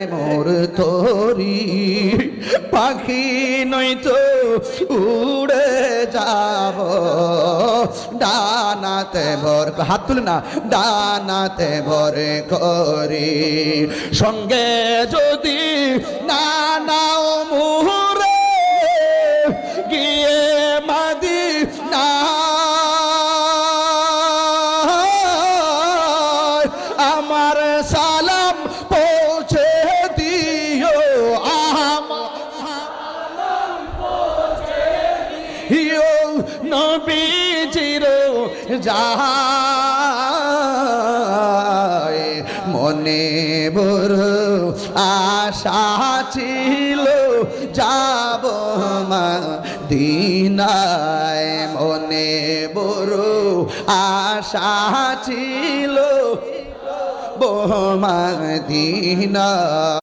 মোর তোরি পাখি নয়তো উড়ে যাব ডানাতে ভর, হাত তুলে না, ডানাতে ভরে করি সঙ্গে যদি না নাও মুহুরে গিয়ে মাদি না আমার সালাম পৌঁছে দিও, নবীজির যায় মনে বড় আশা ছিল যাব মদিনায়, মনে বড় আশা ছিল মদিনা।